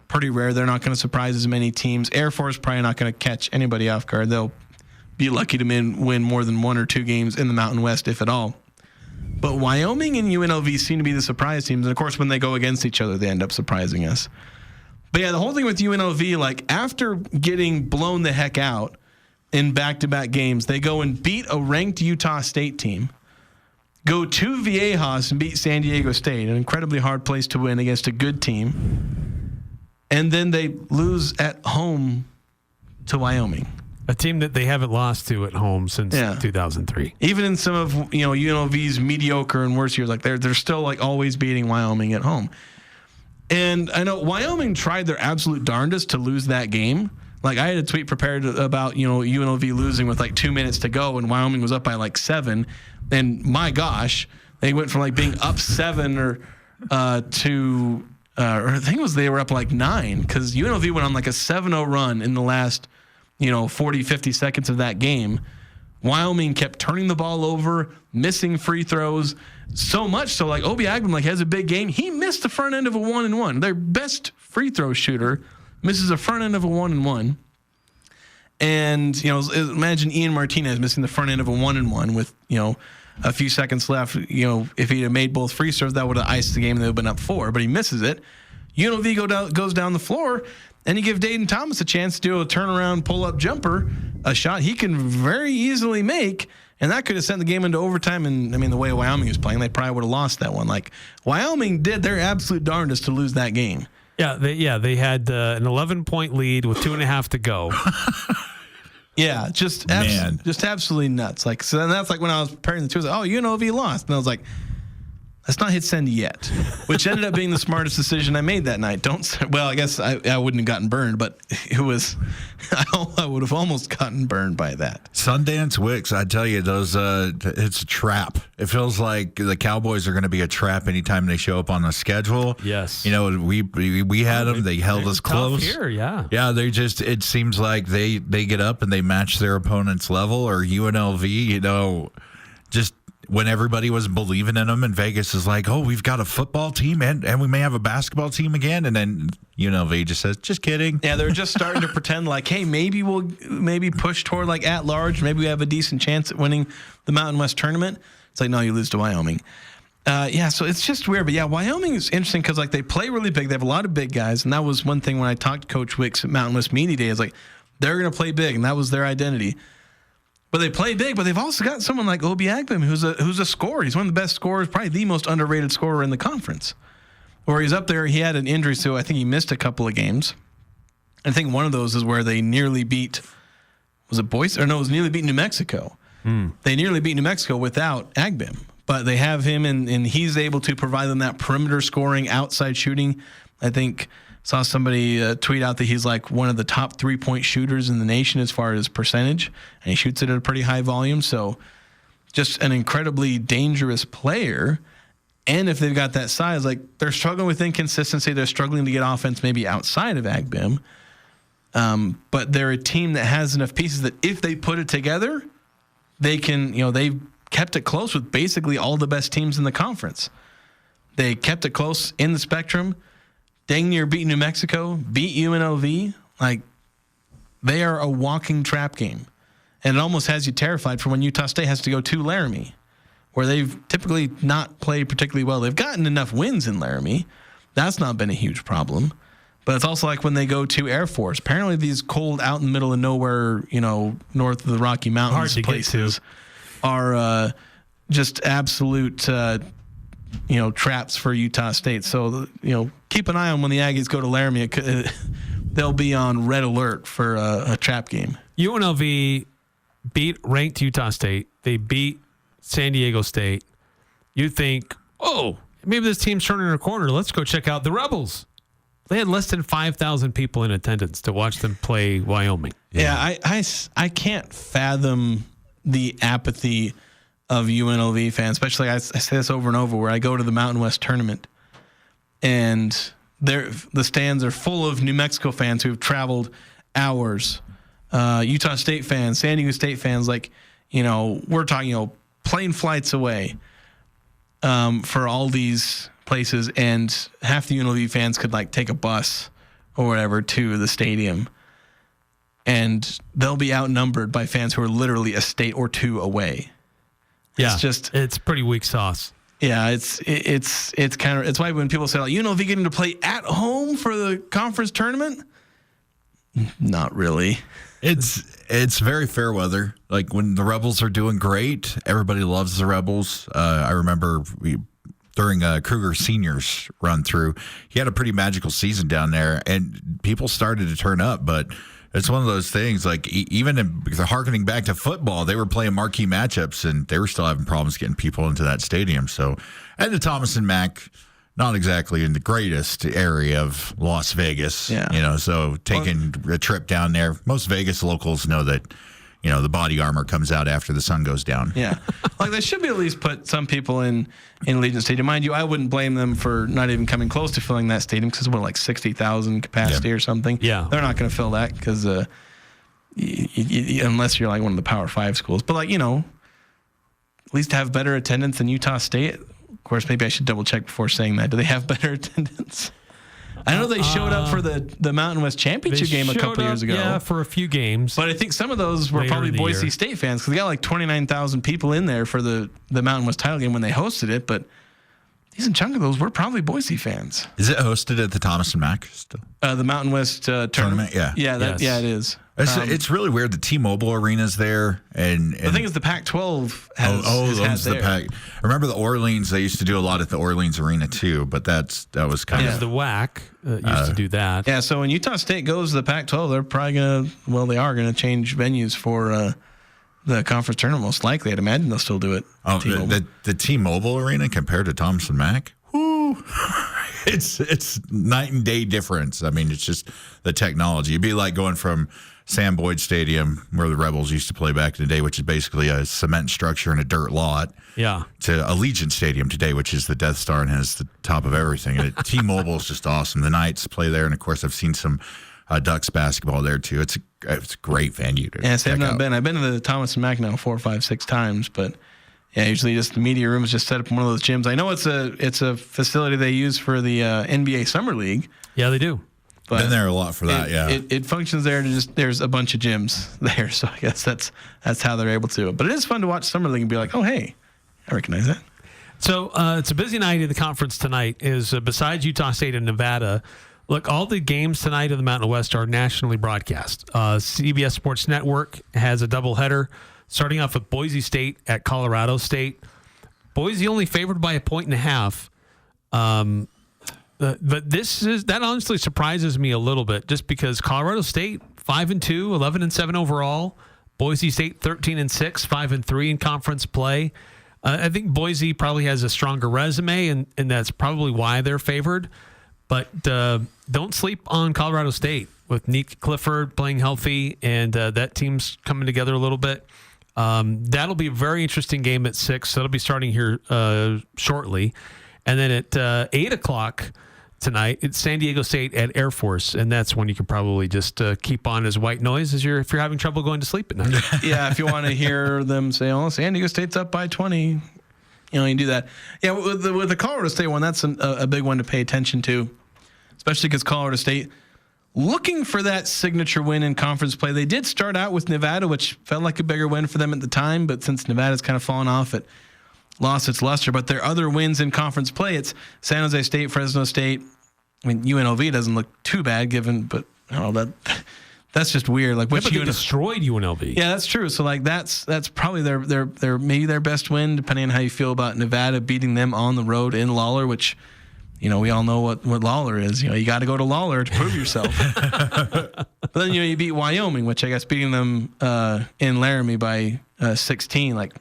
pretty rare. They're not going to surprise as many teams. Air Force probably not going to catch anybody off guard. They'll be lucky to win more than 1 or 2 games in the Mountain West, if at all. But Wyoming and UNLV seem to be the surprise teams. And, of course, when they go against each other, they end up surprising us. But, yeah, the whole thing with UNLV, after getting blown the heck out in back-to-back games, they go and beat a ranked Utah State team, go to Viejas and beat San Diego State, an incredibly hard place to win against a good team, and then they lose at home to Wyoming. A team that they haven't lost to at home since 2003. Even in some of UNLV's mediocre and worse years, they're still always beating Wyoming at home. And I know Wyoming tried their absolute darndest to lose that game. I had a tweet prepared about UNLV losing with 2 minutes to go, and Wyoming was up by 7. And my gosh, They went from like being up 7 or I think it was they were up like 9 because UNLV went on like a 7-0 run in the last 40, 50 seconds of that game. Wyoming kept turning the ball over, missing free throws, so much so like Obi Agnew has a big game. He missed the front end of a 1-and-1. Their best free throw shooter misses the front end of a 1-and-1. And imagine Ian Martinez missing the front end of a 1-and-1 with a few seconds left. If he had made both free throws, that would have iced the game. They would have been up 4, but he misses it. UNLV goes down the floor, and you give Dayton Thomas a chance to do a turnaround pull-up jumper, a shot he can very easily make, and that could have sent the game into overtime. And the way Wyoming was playing, they probably would have lost that one. Like Wyoming did their absolute darndest to lose that game. Yeah, they had an 11-point lead with 2.5 to go. Yeah, just absolutely nuts. Like, so that's like when I was preparing the two, I was like, UNLV lost. And I was like, let's not hit send yet, which ended up being the smartest decision I made that night. I guess I wouldn't have gotten burned, but it was, I would have almost gotten burned by that. Sundance Wicks, I tell you, it's a trap. It feels like the Cowboys are going to be a trap anytime they show up on the schedule. Yes. We had them. They held us close. Here, yeah. Yeah, it seems like they get up and they match their opponent's level, or UNLV, just when everybody was believing in them and Vegas is like, we've got a football team and we may have a basketball team again. And then UNLV just says, just kidding. Yeah, they're just starting to pretend like, hey, maybe we'll push toward like at large. Maybe we have a decent chance at winning the Mountain West tournament. It's like, no, you lose to Wyoming. So it's just weird. But yeah, Wyoming is interesting because like they play really big. They have a lot of big guys. And that was one thing when I talked to Coach Wicks at Mountain West Media Day is like, they're going to play big. And that was their identity. But they play big, but they've also got someone like Obi Agnew who's a scorer. He's one of the best scorers, probably the most underrated scorer in the conference. Where he's up there, he had an injury, so I think he missed a couple of games. I think one of those is where they nearly beat, was it Boise? Or no, it was nearly beat New Mexico. They nearly beat New Mexico without Agnew. But they have him, and he's able to provide them that perimeter scoring, outside shooting. I think saw somebody tweet out that he's like one of the top 3-point shooters in the nation as far as percentage, and he shoots it at a pretty high volume. So just an incredibly dangerous player. And if they've got that size, like they're struggling with inconsistency. They're struggling to get offense maybe outside of Agnew. But they're a team that has enough pieces that if they put it together, they can, they've kept it close with basically all the best teams in the conference. They kept it close in the Spectrum. Dang near beat New Mexico, beat UNLV. Like, they are a walking trap game. And it almost has you terrified for when Utah State has to go to Laramie, where they've typically not played particularly well. They've gotten enough wins in Laramie. That's not been a huge problem. But it's also like when they go to Air Force. Apparently these cold, out in the middle of nowhere, north of the Rocky Mountains places are just absolute traps for Utah State. So, keep an eye on when the Aggies go to Laramie. They'll be on red alert for a trap game. UNLV beat ranked Utah State. They beat San Diego State. You think, maybe this team's turning a corner. Let's go check out the Rebels. They had less than 5,000 people in attendance to watch them play Wyoming. Yeah, I can't fathom the apathy of UNLV fans, especially I say this over and over, where I go to the Mountain West tournament and the stands are full of New Mexico fans who've traveled hours, Utah State fans, San Diego State fans, we're talking, plane flights away for all these places, and half the UNLV fans could take a bus or whatever to the stadium, and they'll be outnumbered by fans who are literally a state or two away. Yeah, it's pretty weak sauce. Yeah, it's why when people say UNLV getting to play at home for the conference tournament, not really. It's very fair weather. Like when the Rebels are doing great, everybody loves the Rebels. I remember during Kruger Senior's run through, he had a pretty magical season down there, and people started to turn up, but it's one of those things, even harkening back to football, they were playing marquee matchups, and they were still having problems getting people into that stadium. So, and the Thomas and Mack, not exactly in the greatest area of Las Vegas, so taking a trip down there, most Vegas locals know that, the body armor comes out after the sun goes down. Yeah. Like they should be at least put some people in Allegiant Stadium. Mind you, I wouldn't blame them for not even coming close to filling that stadium because we're like 60,000 capacity or something. Yeah. They're not going to fill that because unless you're like one of the Power 5 schools. But at least have better attendance than Utah State. Of course, maybe I should double check before saying that. Do they have better attendance? I know they showed up for the Mountain West Championship game a couple years ago. Yeah, for a few games. But I think some of those were probably Boise State fans because they got like 29,000 people in there for the Mountain West title game when they hosted it. But a decent chunk of those were probably Boise fans. Is it hosted at the Thomas and Mack still? The Mountain West tournament? Yeah. Yeah, yeah, it is. It's really weird. The T-Mobile Arena's there, and the thing is, the Pac-12 has owns the there. Pac. I remember the Orleans. They used to do a lot at the Orleans Arena too, but that was kind of the WAC used to do that. Yeah. So when Utah State goes to the Pac-12, they're probably they are gonna change venues for the conference tournament. Most likely, I'd imagine they'll still do it. Oh, the T-Mobile Arena compared to Thomas and Mack. Woo. It's night and day difference. I mean, it's just the technology. It'd be like going from Sam Boyd Stadium, where the Rebels used to play back in the day, which is basically a cement structure and a dirt lot, to Allegiant Stadium today, which is the Death Star and has the top of everything. And T-Mobile is just awesome. The Knights play there, and of course, I've seen some Ducks basketball there too. It's a great venue. Yes, I've not been. I've been to the Thomas and Mack now 4, 5, 6 times, but. Yeah, usually just the media room is just set up in one of those gyms. I know it's a facility they use for the NBA Summer League. Yeah, they do. But been there a lot for that. It functions there. There's a bunch of gyms there, so I guess that's how they're able to. But it is fun to watch Summer League and be like, oh hey, I recognize that. So it's a busy night in the conference tonight. Is besides Utah State and Nevada. Look, all the games tonight in the Mountain West are nationally broadcast. CBS Sports Network has a doubleheader. Starting off with Boise State at Colorado State. Boise only favored by 1.5 points. But that honestly surprises me a little bit, just because Colorado State 5-2, 11-7 overall. Boise State 13-6, 5-3 in conference play. I think Boise probably has a stronger resume, and that's probably why they're favored. But don't sleep on Colorado State with Nick Clifford playing healthy, and that team's coming together a little bit. That'll be a very interesting game at 6. That'll be starting here shortly. And then at 8 o'clock tonight, it's San Diego State at Air Force. And that's when you can probably just keep on as white noise if you're having trouble going to sleep at night. Yeah, if you want to hear them say, oh, San Diego State's up by 20, you can do that. Yeah, with the Colorado State one, that's a big one to pay attention to, especially because Colorado State looking for that signature win in conference play. They did start out with Nevada, which felt like a bigger win for them at the time, but since Nevada's kind of fallen off, it lost its luster. But their other wins in conference play, it's San Jose State, Fresno State. I mean, UNLV doesn't look too bad given, but I don't know, that's just weird. Like, but they destroyed UNLV. Yeah, that's true. So like that's probably their maybe their best win, depending on how you feel about Nevada beating them on the road in Lawler, which we all know what Lawler is. You got to go to Lawler to prove yourself. But then you beat Wyoming, which I guess beating them in Laramie by 16. Like,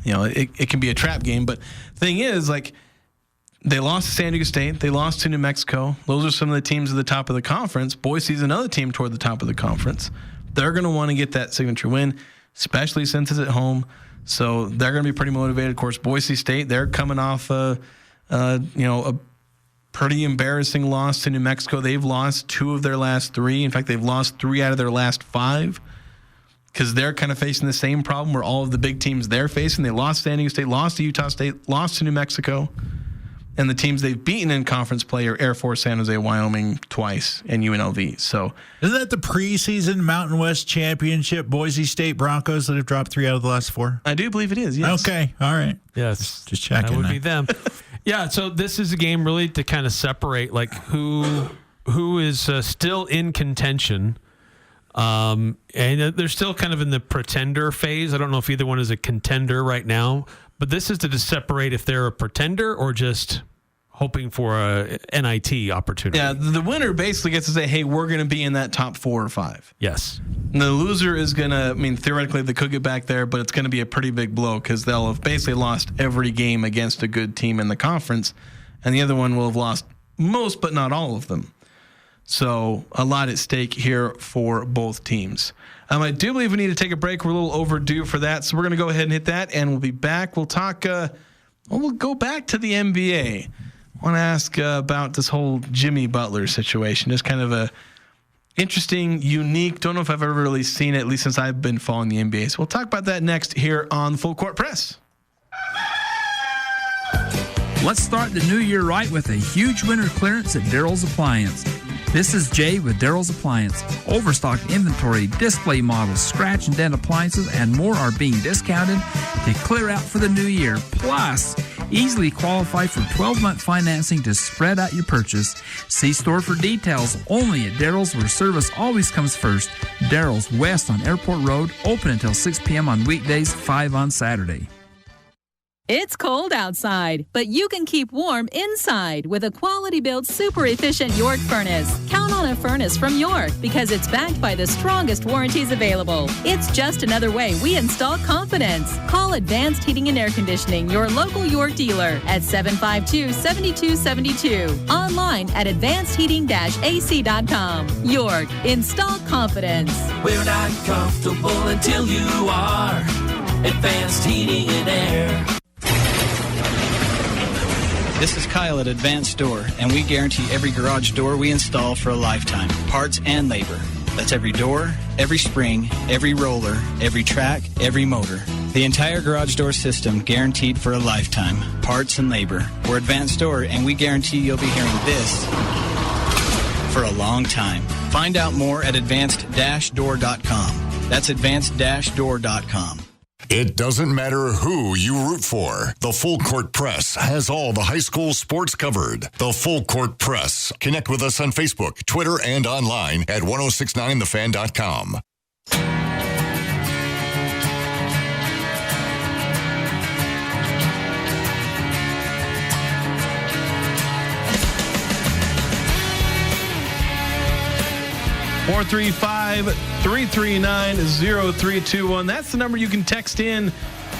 it can be a trap game. But the thing is, like, they lost to San Diego State. They lost to New Mexico. Those are some of the teams at the top of the conference. Boise's another team toward the top of the conference. They're going to want to get that signature win, especially since it's at home. So they're going to be pretty motivated. Of course, Boise State, they're coming off a pretty embarrassing loss to New Mexico. They've lost 2 of their last 3. In fact, they've lost 3 out of their last 5 because they're kind of facing the same problem where all of the big teams they're facing. They lost to San Diego State, lost to Utah State, lost to New Mexico. And the teams they've beaten in conference play are Air Force, San Jose, Wyoming twice, and UNLV. So isn't that the preseason Mountain West Championship Boise State Broncos that have dropped 3 out of the last 4? I do believe it is, yes. Okay, all right. Yes. Just checking. That would be them. Yeah, so this is a game really to kind of separate like who is still in contention. And they're still kind of in the pretender phase. I don't know if either one is a contender right now, but this is to separate if they're a pretender or just hoping for a NIT opportunity. Yeah, the winner basically gets to say, hey, we're going to be in that top 4 or 5. Yes. And the loser is going to, theoretically they could get back there, but it's going to be a pretty big blow because they'll have basically lost every game against a good team in the conference, and the other one will have lost most but not all of them. So a lot at stake here for both teams. I do believe we need to take a break. We're a little overdue for that, so we're going to go ahead and hit that, and we'll be back. We'll talk. We'll go back to the NBA. I want to ask about this whole Jimmy Butler situation. It's kind of a interesting, unique. Don't know if I've ever really seen it, at least since I've been following the NBA. So we'll talk about that next here on the Full Court Press. Let's start the new year right with a huge winter clearance at Daryl's Appliance. This is Jay with Daryl's Appliance. Overstocked inventory, display models, scratch and dent appliances, and more are being discounted to clear out for the new year. Plus, easily qualify for 12-month financing to spread out your purchase. See store for details. Only at Daryl's, where service always comes first. Daryl's, west on Airport Road, open until 6 p.m. on weekdays, 5 on Saturday. It's cold outside, but you can keep warm inside with a quality-built, super-efficient York furnace. Count on a furnace from York because it's backed by the strongest warranties available. It's just another way we install confidence. Call Advanced Heating and Air Conditioning, your local York dealer, at 752-7272. Online at advancedheating-ac.com. York, install confidence. We're not comfortable until you are. Advanced Heating and Air. This is Kyle at Advanced Door, and we guarantee every garage door we install for a lifetime, parts and labor. That's every door, every spring, every roller, every track, every motor. The entire garage door system guaranteed for a lifetime, parts and labor. We're Advanced Door, and we guarantee you'll be hearing this for a long time. Find out more at advanced-door.com. That's advanced-door.com. It doesn't matter who you root for. The Full Court Press has all the high school sports covered. The Full Court Press. Connect with us on Facebook, Twitter, and online at 1069thefan.com. Four 339-0321. That's the number you can text in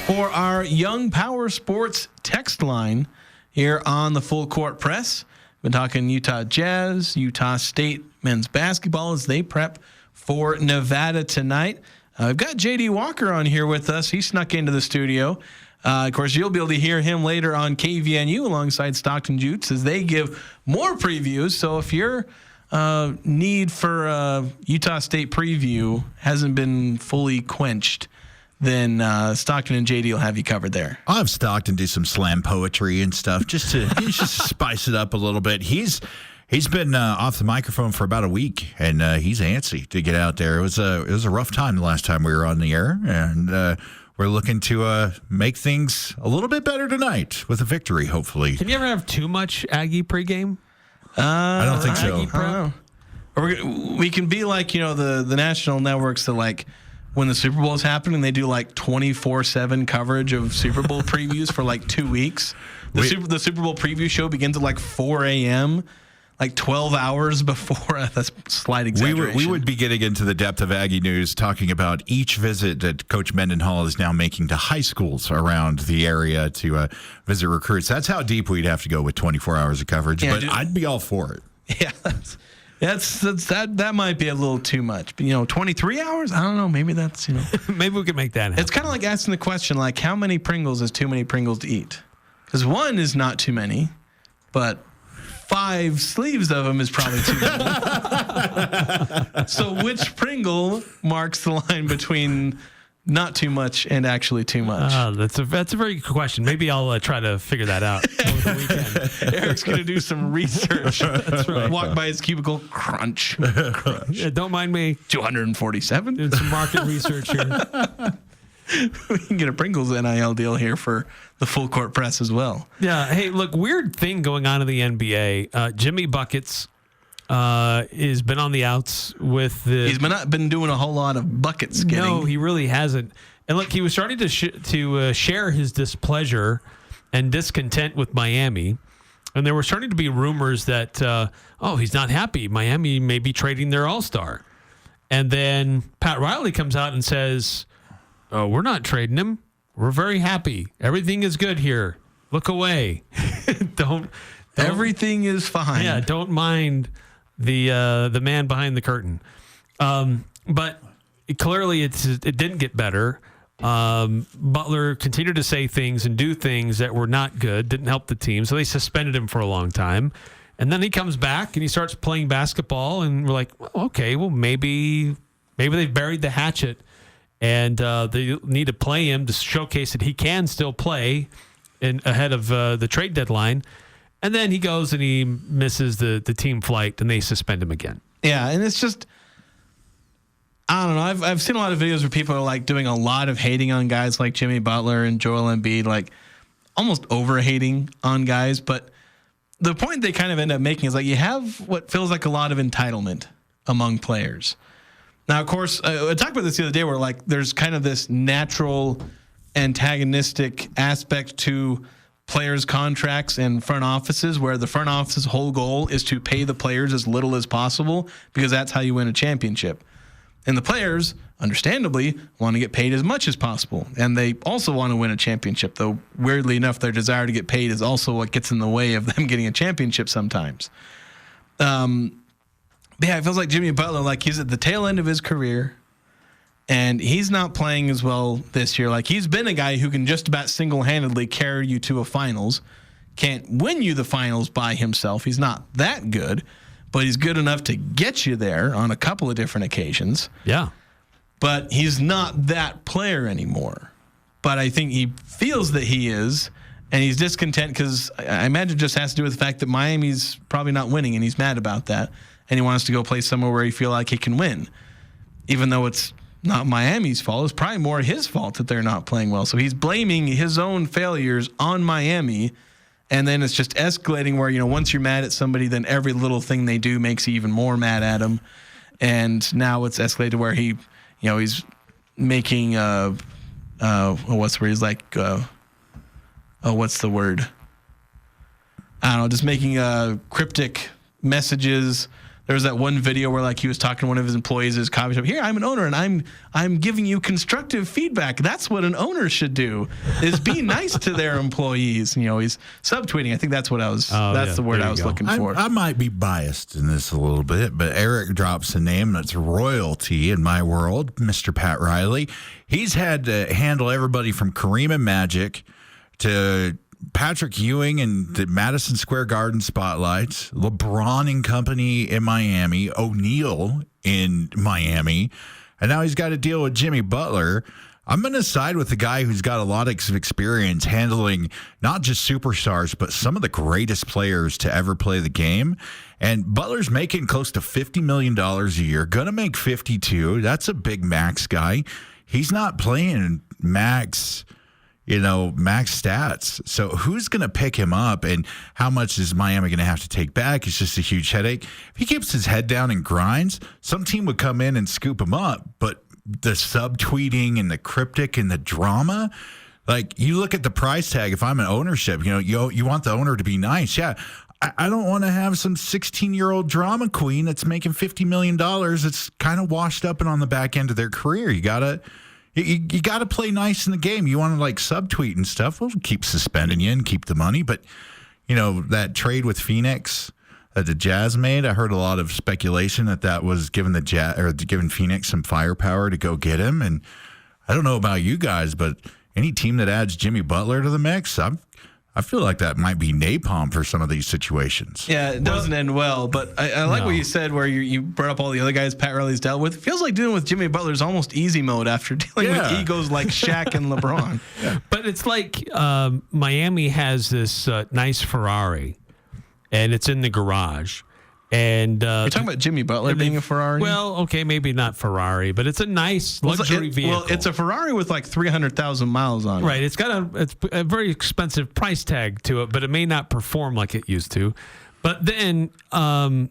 for our Young Power Sports text line here on the Full Court Press. Been talking Utah Jazz, Utah State men's basketball as they prep for Nevada tonight. We've got J.D. Walker on here with us. He snuck into the studio. Of course, you'll be able to hear him later on KVNU alongside Stockton Jutes as they give more previews. So if you're need for Utah State preview hasn't been fully quenched, then Stockton and JD will have you covered there. I'll have Stockton do some slam poetry and stuff just to spice it up a little bit. He's been off the microphone for about a week, and he's antsy to get out there. It was a rough time the last time we were on the air, and we're looking to make things a little bit better tonight with a victory, hopefully. Can you ever have too much Aggie pregame? I don't think so. I don't know. Or we can be like, the national networks that, like, when the Super Bowl is happening, they do like 24/7 coverage of Super Bowl previews for like 2 weeks. The Super Bowl preview show begins at like 4 a.m., like 12 hours before. That's a slight exaggeration. We would be getting into the depth of Aggie news, talking about each visit that Coach Mendenhall is now making to high schools around the area to visit recruits. That's how deep we'd have to go with 24 hours of coverage, but I'd be all for it. Yeah, that might be a little too much. But, 23 hours? I don't know. Maybe that's, Maybe we could make that happen. It's kind of like asking the question, like, how many Pringles is too many Pringles to eat? Because one is not too many, but 5 sleeves of them is probably too many. So which Pringle marks the line between not too much and actually too much? That's a very good question. Maybe I'll try to figure that out over the weekend. Eric's going to do some research. That's right. Walk by his cubicle. Crunch. Yeah, don't mind me. 247? Doing some market research here. We can get a Pringles NIL deal here for the Full Court Press as well. Yeah. Hey, look, weird thing going on in the NBA. Jimmy Buckets has been on the outs with the. He's not been doing a whole lot of bucket skidding. No, he really hasn't. And look, he was starting to share his displeasure and discontent with Miami. And there were starting to be rumors that, he's not happy. Miami may be trading their all-star. And then Pat Riley comes out and says, we're not trading him. We're very happy. Everything is good here. Look away. Don't. Everything is fine. Yeah, don't mind the man behind the curtain. But clearly it didn't get better. Butler continued to say things and do things that were not good, didn't help the team, so they suspended him for a long time. And then he comes back and he starts playing basketball, and we're like, well, okay, well, maybe they've buried the hatchet, and they need to play him to showcase that he can still play ahead of the trade deadline. And then he goes and he misses the team flight, and they suspend him again. Yeah, and it's just, I don't know. I've seen a lot of videos where people are like doing a lot of hating on guys like Jimmy Butler and Joel Embiid, like almost over hating on guys. But the point they kind of end up making is like you have what feels like a lot of entitlement among players. Now, of course, I talked about this the other day where like there's kind of this natural antagonistic aspect to players' contracts and front offices, where the front office's whole goal is to pay the players as little as possible because that's how you win a championship. And the players, understandably, want to get paid as much as possible. And they also want to win a championship, though weirdly enough, their desire to get paid is also what gets in the way of them getting a championship sometimes. Yeah, it feels like Jimmy Butler, like he's at the tail end of his career, and he's not playing as well this year. Like, he's been a guy who can just about single-handedly carry you to a finals. Can't win you the finals by himself. He's not that good, but he's good enough to get you there on a couple of different occasions. Yeah. But he's not that player anymore. But I think he feels that he is, and he's discontent because I imagine it just has to do with the fact that Miami's probably not winning, and he's mad about that, and he wants to go play somewhere where he feel like he can win, even though it's not Miami's fault. It's probably more his fault that they're not playing well. So he's blaming his own failures on Miami, and then it's just escalating where, you know, once you're mad at somebody, then every little thing they do makes you even more mad at them. And now it's escalated to where he, you know, he's making, what's where he's like, what's the word? I don't know, just making cryptic messages. There was that one video where like he was talking to one of his employees at his coffee shop. Here, I'm an owner, and I'm giving you constructive feedback. That's what an owner should do, is be nice to their employees. You know, he's subtweeting. I think that's what I was. That's the word I was looking for. I might be biased in this a little bit, but Eric drops a name that's royalty in my world, Mr. Pat Riley. He's had to handle everybody from Kareem and Magic to Patrick Ewing and the Madison Square Garden spotlights, LeBron and company in Miami, O'Neal in Miami, and now he's got to deal with Jimmy Butler. I'm going to side with the guy who's got a lot of experience handling not just superstars, but some of the greatest players to ever play the game. And Butler's making close to $50 million a year, going to make 52. That's a big max guy. He's not playing max stats. So who's going to pick him up, and how much is Miami going to have to take back? It's just a huge headache. If he keeps his head down and grinds, some team would come in and scoop him up. But the subtweeting and the cryptic and the drama, like, you look at the price tag. If I'm an ownership, you want the owner to be nice. Yeah. I don't want to have some 16-year-old drama queen that's making $50 million. It's kind of washed up and on the back end of their career. You got to play nice in the game. You want to like subtweet and stuff. We'll keep suspending you and keep the money. But, you know, that trade with Phoenix that the Jazz made, I heard a lot of speculation that was giving giving Phoenix some firepower to go get him. And I don't know about you guys, but any team that adds Jimmy Butler to the mix, I feel like that might be napalm for some of these situations. Yeah, it doesn't end well, but I like what you said where you brought up all the other guys Pat Riley's dealt with. It feels like dealing with Jimmy Butler is almost easy mode after dealing with egos like Shaq and LeBron. Yeah. But it's like Miami has this nice Ferrari, and it's in the garage. And you're talking about Jimmy Butler being a Ferrari? Well, okay, maybe not Ferrari, but it's a nice luxury vehicle. Well, it's a Ferrari with like 300,000 miles on it. Right. It's got a very expensive price tag to it, but it may not perform like it used to. But then, so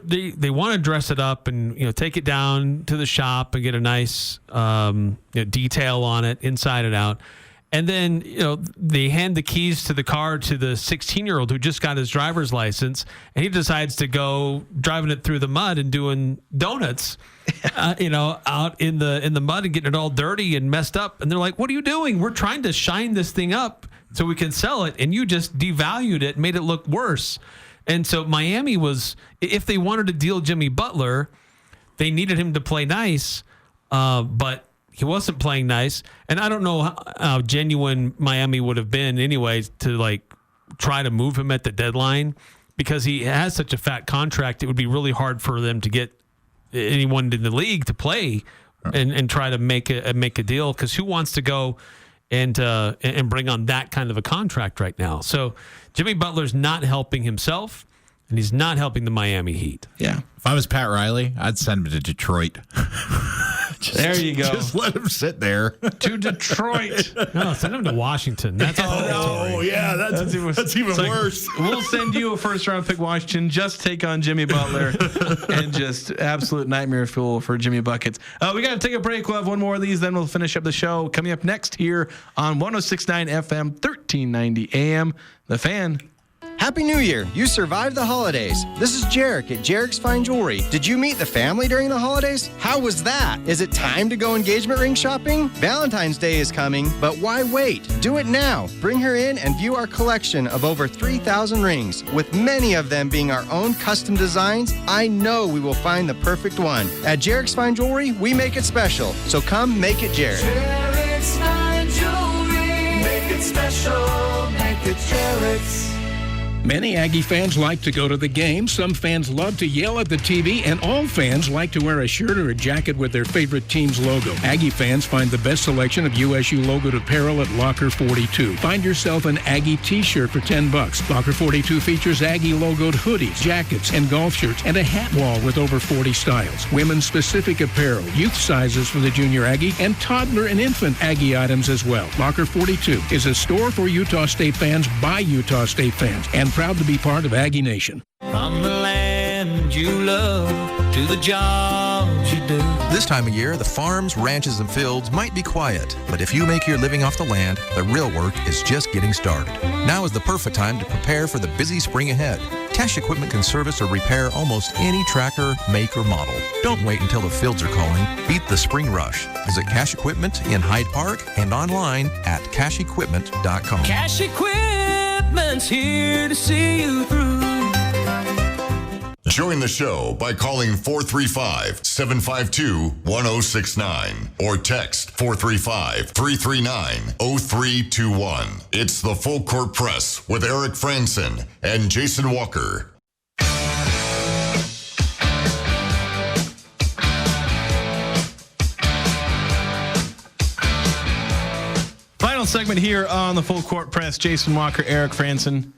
they want to dress it up and take it down to the shop and get a nice detail on it, inside and out. And then, they hand the keys to the car to the 16-year-old who just got his driver's license, and he decides to go driving it through the mud and doing donuts, out in the mud and getting it all dirty and messed up. And they're like, "What are you doing? We're trying to shine this thing up so we can sell it, and you just devalued it, made it look worse." And so Miami was, if they wanted to deal Jimmy Butler, they needed him to play nice. but he wasn't playing nice. And I don't know how genuine Miami would have been anyway to like try to move him at the deadline, because he has such a fat contract. It would be really hard for them to get anyone in the league to play and try to make a deal, because who wants to go and bring on that kind of a contract right now? So Jimmy Butler's not helping himself, and he's not helping the Miami Heat. Yeah. If I was Pat Riley, I'd send him to Detroit. There you go. Just let him sit there. To Detroit. No, send him to Washington. That's that's even worse. We'll send you a first-round pick, Washington. Just take on Jimmy Butler, and just absolute nightmare fuel for Jimmy Buckets. We got to take a break. We'll have one more of these, then we'll finish up the show. Coming up next here on 106.9 FM, 1390 AM, The Fan. Happy New Year. You survived the holidays. This is Jarek at Jarek's Fine Jewelry. Did you meet the family during the holidays? How was that? Is it time to go engagement ring shopping? Valentine's Day is coming, but why wait? Do it now. Bring her in and view our collection of over 3,000 rings. With many of them being our own custom designs, I know we will find the perfect one. At Jarek's Fine Jewelry, we make it special. So come make it Jarek. Jarek's Fine Jewelry. Make it special. Make it Jarek's. Many Aggie fans like to go to the game. Some fans love to yell at the TV, and all fans like to wear a shirt or a jacket with their favorite team's logo. Aggie fans find the best selection of USU logoed apparel at Locker 42. Find yourself an Aggie t-shirt for $10. Locker 42 features Aggie logoed hoodies, jackets, and golf shirts, and a hat wall with over 40 styles. Women's specific apparel, youth sizes for the junior Aggie, and toddler and infant Aggie items as well. Locker 42 is a store for Utah State fans by Utah State fans, and proud to be part of Aggie Nation. From the land you love to the jobs you do. This time of year, the farms, ranches, and fields might be quiet, but if you make your living off the land, the real work is just getting started. Now is the perfect time to prepare for the busy spring ahead. Cash Equipment can service or repair almost any tractor, make, or model. Don't wait until the fields are calling. Beat the spring rush. Visit Cash Equipment in Hyde Park and online at cashequipment.com. Cash Equipment's here to see you through. Join the show by calling 435-752-1069 or text 435-339-0321. It's the Full Court Press with Eric Frandsen and Jason Walker. Final segment here on the Full Court Press. Jason Walker, Eric Frandsen.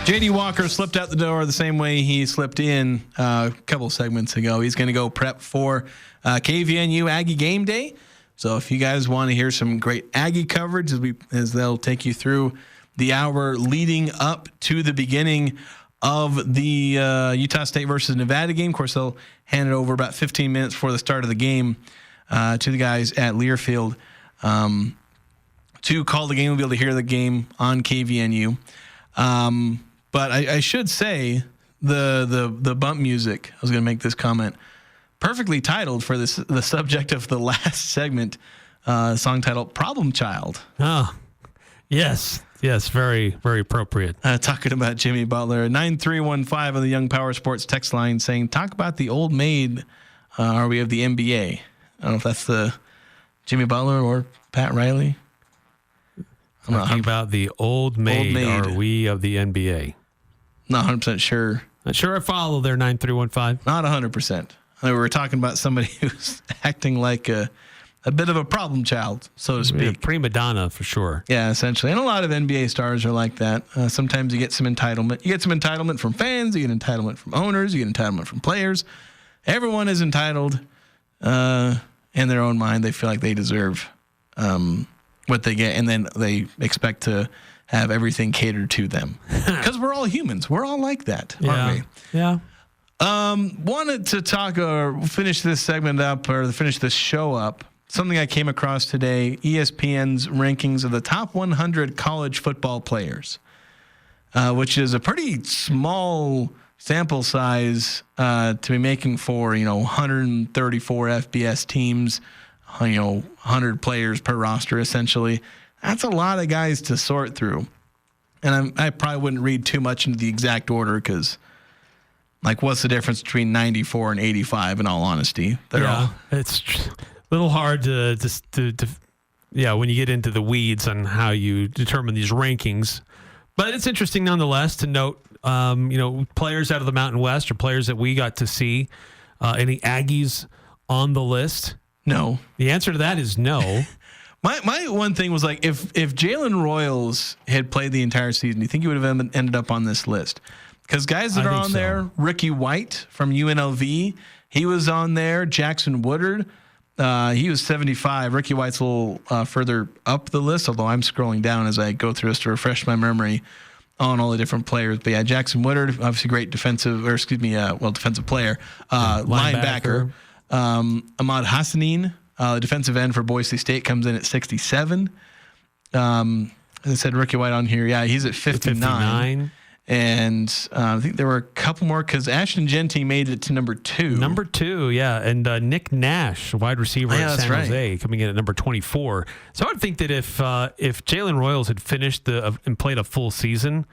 J.D. Walker slipped out the door the same way he slipped in a couple segments ago. He's going to go prep for KVNU Aggie Game Day. So if you guys want to hear some great Aggie coverage as they'll take you through the hour leading up to the beginning of the Utah State versus Nevada game. Of course, they'll hand it over about 15 minutes before the start of the game to the guys at Learfield to call the game. We'll be able to hear the game on KVNU. But I should say the bump music, I was going to make this comment, perfectly titled for this the subject of the last segment, song titled Problem Child. Oh, yes. Yes, very, very appropriate. Talking about Jimmy Butler. 9315 on the Young Power Sports text line saying, talk about the old maid, are we of the NBA? I don't know if that's the Jimmy Butler or Pat Riley. Talking about the old maid, are we of the NBA? Not 100% sure. Not sure I follow there, 9315. Not 100%. We were talking about somebody who's acting like a bit of a problem child, so to speak. A prima donna for sure. Yeah, essentially. And a lot of NBA stars are like that. Sometimes you get some entitlement. You get some entitlement from fans. You get entitlement from owners. You get entitlement from players. Everyone is entitled in their own mind. They feel like they deserve what they get, and then they expect to have everything catered to them. Because we're all humans. We're all like that, aren't we? Yeah. Wanted to talk or finish this segment up or finish this show up. Something I came across today, ESPN's rankings of the top 100 college football players, which is a pretty small sample size to be making for, 134 FBS teams, 100 players per roster, essentially. That's a lot of guys to sort through. And I probably wouldn't read too much into the exact order because, what's the difference between 94 and 85, in all honesty? little hard to when you get into the weeds on how you determine these rankings. But it's interesting nonetheless to note, players out of the Mountain West or players that we got to see. Any Aggies on the list? No. The answer to that is no. My one thing was like, if Jalen Royals had played the entire season, do you think he would have ended up on this list? Because guys that are on there, Ricky White from UNLV, he was on there. Jackson Woodard, he was 75. Ricky White's a little further up the list, although I'm scrolling down as I go through this to refresh my memory on all the different players. But yeah, Jackson Woodard, obviously great defensive player. Linebacker. Ahmad Hassanin, defensive end for Boise State, comes in at 67. As I said, Ricky White on here. Yeah, he's at 59. And I think there were a couple more because Ashton Genty made it to number 2. Number 2, yeah. And Nick Nash, wide receiver at San Jose, coming in at number 24. So I would think that if Jalen Royals had finished and played a full season,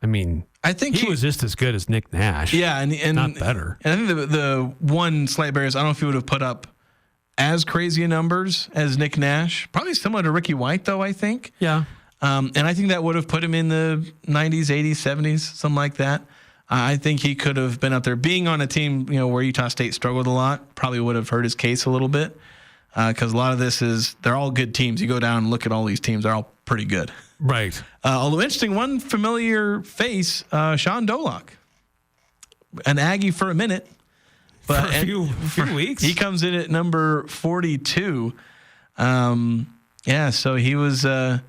I think he was just as good as Nick Nash. Yeah, and not better. And I think the one slight barrier is I don't know if he would have put up as crazy a numbers as Nick Nash. Probably similar to Ricky White, though, I think. Yeah. And I think that would have put him in the 90s, 80s, 70s, something like that. I think he could have been up there. Being on a team, where Utah State struggled a lot, probably would have hurt his case a little bit. Because a lot of this they're all good teams. You go down and look at all these teams; they're all pretty good. Right. Although interesting, one familiar face, Sean Dolock, an Aggie for a minute, but for a few weeks. He comes in at number 42. So he was a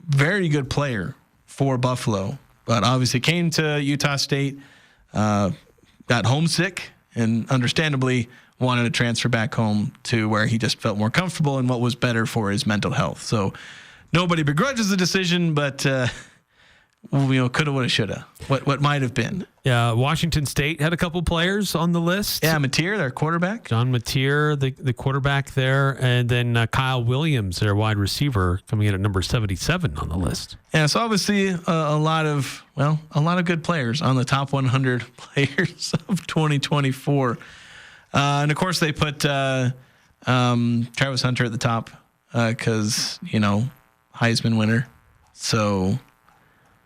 very good player for Buffalo, but obviously came to Utah State, got homesick, and understandably wanted to transfer back home to where he just felt more comfortable and what was better for his mental health. So nobody begrudges the decision, but coulda, woulda, shoulda. What might have been. Yeah, Washington State had a couple players on the list. Yeah, Mateer, their quarterback. John Mateer, the quarterback there, and then Kyle Williams, their wide receiver, coming in at number 77 on the list. Yeah, so obviously a lot of good players on the top 100 players of 2024. And of course they put Travis Hunter at the top because Heisman winner. So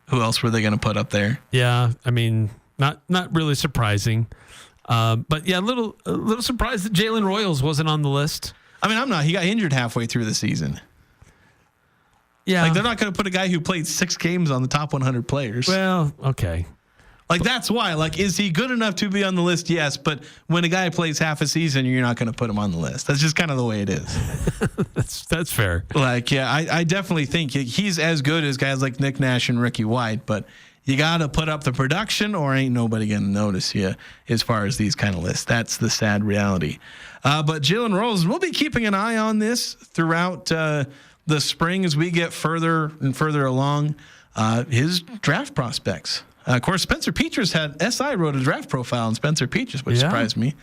who else were they going to put up there? Yeah, not really surprising. But yeah, a little surprised that Jalen Royals wasn't on the list. I'm not. He got injured halfway through the season. Yeah, they're not going to put a guy who played 6 games on the top 100 players. Well, okay. That's why. Is he good enough to be on the list? Yes, but when a guy plays half a season, you're not going to put him on the list. That's just kind of the way it is. That's fair. I definitely think he's as good as guys like Nick Nash and Ricky White, but you got to put up the production or ain't nobody going to notice you as far as these kind of lists. That's the sad reality. But Jalen Royals, we'll be keeping an eye on this throughout the spring as we get further and further along his draft prospects. Of course, Spencer Petras SI wrote a draft profile on Spencer Petras, which surprised me.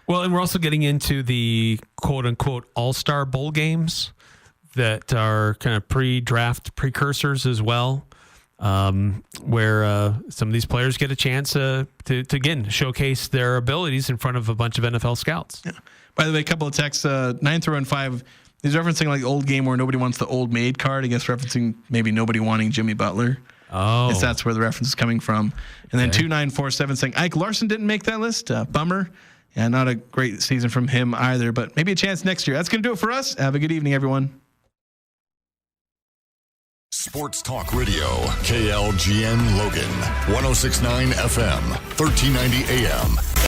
Well, and we're also getting into the quote-unquote all-star bowl games that are kind of pre-draft precursors as well, where some of these players get a chance to again, showcase their abilities in front of a bunch of NFL scouts. Yeah. By the way, a couple of texts, 9-5, he's referencing the old game where nobody wants the old maid card. I guess referencing maybe nobody wanting Jimmy Butler. Oh. If that's where the reference is coming from. And then 2947 saying Ike Larson didn't make that list. Bummer. Yeah, not a great season from him either, but maybe a chance next year. That's going to do it for us. Have a good evening, everyone. Sports Talk Radio, KLGN Logan, 106.9 FM, 1390 AM.